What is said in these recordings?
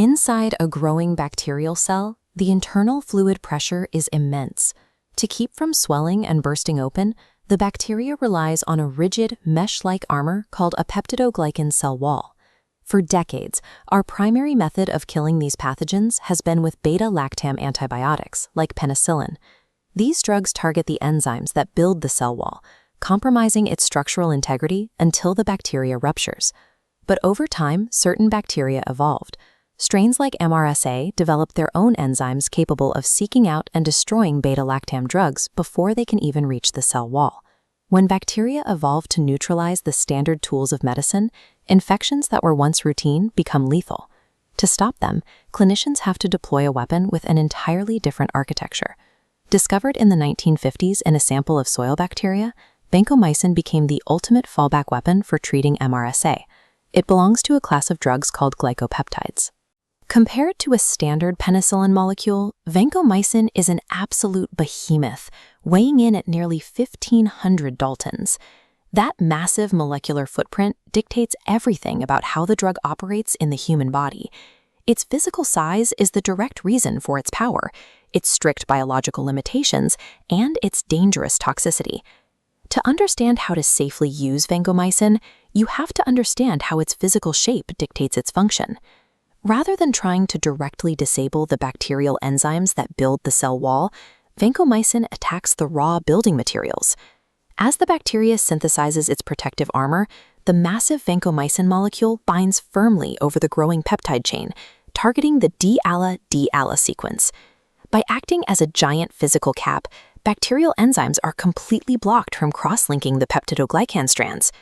Inside a growing bacterial cell, the internal fluid pressure is immense. To keep from swelling and bursting open, the bacteria relies on a rigid, mesh-like armor called a peptidoglycan cell wall. For decades, our primary method of killing these pathogens has been with beta-lactam antibiotics, like penicillin. These drugs target the enzymes that build the cell wall, compromising its structural integrity until the bacteria ruptures. But over time, certain bacteria evolved. Strains like MRSA developed their own enzymes capable of seeking out and destroying beta-lactam drugs before they can even reach the cell wall. When bacteria evolve to neutralize the standard tools of medicine, infections that were once routine become lethal. To stop them, clinicians have to deploy a weapon with an entirely different architecture. Discovered in the 1950s in a sample of soil bacteria, vancomycin became the ultimate fallback weapon for treating MRSA. It belongs to a class of drugs called glycopeptides. Compared to a standard penicillin molecule, vancomycin is an absolute behemoth, weighing in at nearly 1,500 daltons. That massive molecular footprint dictates everything about how the drug operates in the human body. Its physical size is the direct reason for its power, its strict biological limitations, and its dangerous toxicity. To understand how to safely use vancomycin, you have to understand how its physical shape dictates its function. Rather than trying to directly disable the bacterial enzymes that build the cell wall, vancomycin attacks the raw building materials. As the bacteria synthesizes its protective armor, the massive vancomycin molecule binds firmly over the growing peptide chain, targeting the D-ALA sequence. By acting as a giant physical cap, bacterial enzymes are completely blocked from cross-linking the peptidoglycan strands.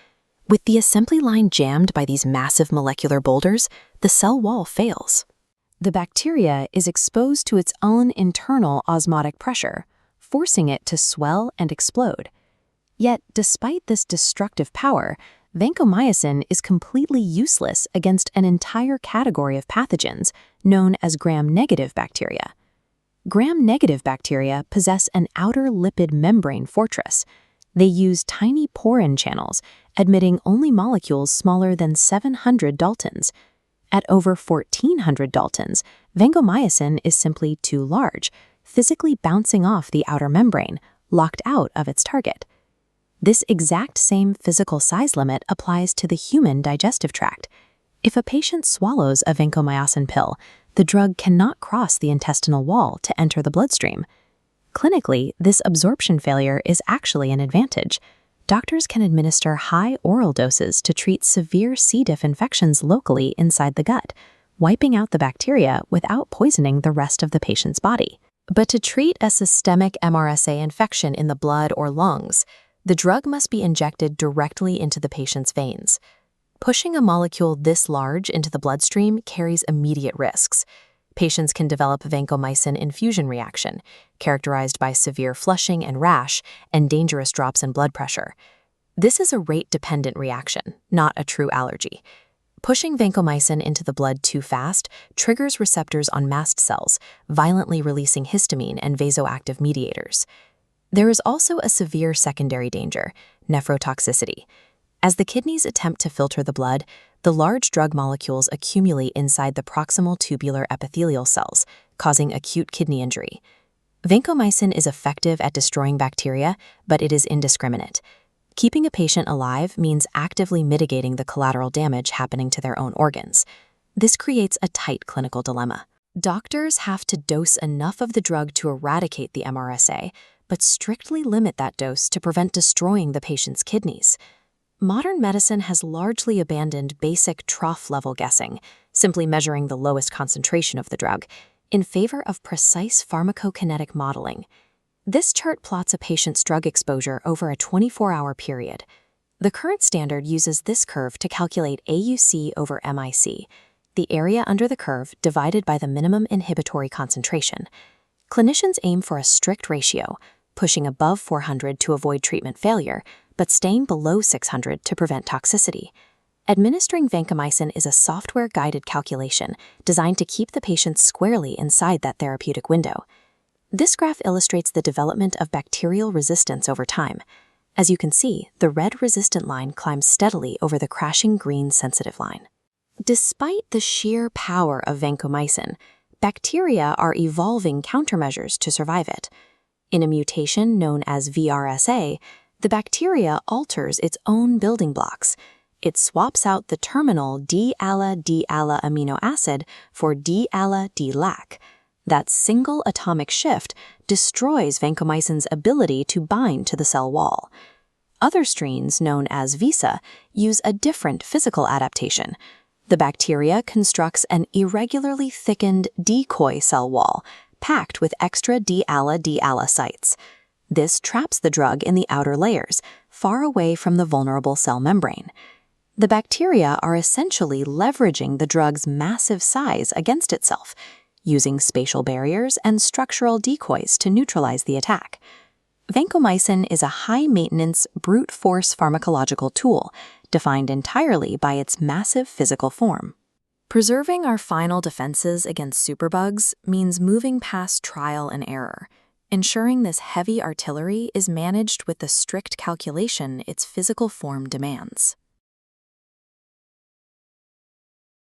With the assembly line jammed by these massive molecular boulders, the cell wall fails. The bacteria is exposed to its own internal osmotic pressure, forcing it to swell and explode. Yet, despite this destructive power, vancomycin is completely useless against an entire category of pathogens known as gram-negative bacteria. Gram-negative bacteria possess an outer lipid membrane fortress. They use tiny porin channels, admitting only molecules smaller than 700 daltons. At over 1,400 daltons, vancomycin is simply too large, physically bouncing off the outer membrane, locked out of its target. This exact same physical size limit applies to the human digestive tract. If a patient swallows a vancomycin pill, the drug cannot cross the intestinal wall to enter the bloodstream. Clinically, this absorption failure is actually an advantage. Doctors can administer high oral doses to treat severe C. diff infections locally inside the gut, wiping out the bacteria without poisoning the rest of the patient's body. But to treat a systemic MRSA infection in the blood or lungs, the drug must be injected directly into the patient's veins. Pushing a molecule this large into the bloodstream carries immediate risks. Patients can develop vancomycin infusion reaction, characterized by severe flushing and rash and dangerous drops in blood pressure. This is a rate-dependent reaction, not a true allergy. Pushing vancomycin into the blood too fast triggers receptors on mast cells, violently releasing histamine and vasoactive mediators. There is also a severe secondary danger, nephrotoxicity. As the kidneys attempt to filter the blood, the large drug molecules accumulate inside the proximal tubular epithelial cells, causing acute kidney injury. Vancomycin is effective at destroying bacteria, but it is indiscriminate. Keeping a patient alive means actively mitigating the collateral damage happening to their own organs. This creates a tight clinical dilemma. Doctors have to dose enough of the drug to eradicate the MRSA, but strictly limit that dose to prevent destroying the patient's kidneys. Modern medicine has largely abandoned basic trough-level guessing, simply measuring the lowest concentration of the drug, in favor of precise pharmacokinetic modeling. This chart plots a patient's drug exposure over a 24-hour period. The current standard uses this curve to calculate AUC over MIC, the area under the curve divided by the minimum inhibitory concentration. Clinicians aim for a strict ratio, pushing above 400 to avoid treatment failure, but staying below 600 to prevent toxicity. Administering vancomycin is a software-guided calculation designed to keep the patient squarely inside that therapeutic window. This graph illustrates the development of bacterial resistance over time. As you can see, the red resistant line climbs steadily over the crashing green sensitive line. Despite the sheer power of vancomycin, bacteria are evolving countermeasures to survive it. In a mutation known as VRSA, the bacteria alters its own building blocks. It swaps out the terminal D-ala-D-ala amino acid for D-ala-D-lac. That single atomic shift destroys vancomycin's ability to bind to the cell wall. Other strains, known as VISA, use a different physical adaptation. The bacteria constructs an irregularly thickened decoy cell wall, packed with extra D-ala-D-ala sites. This traps the drug in the outer layers, far away from the vulnerable cell membrane. The bacteria are essentially leveraging the drug's massive size against itself, using spatial barriers and structural decoys to neutralize the attack. Vancomycin is a high-maintenance, brute force pharmacological tool, defined entirely by its massive physical form. Preserving our final defenses against superbugs means moving past trial and error, ensuring this heavy artillery is managed with the strict calculation its physical form demands.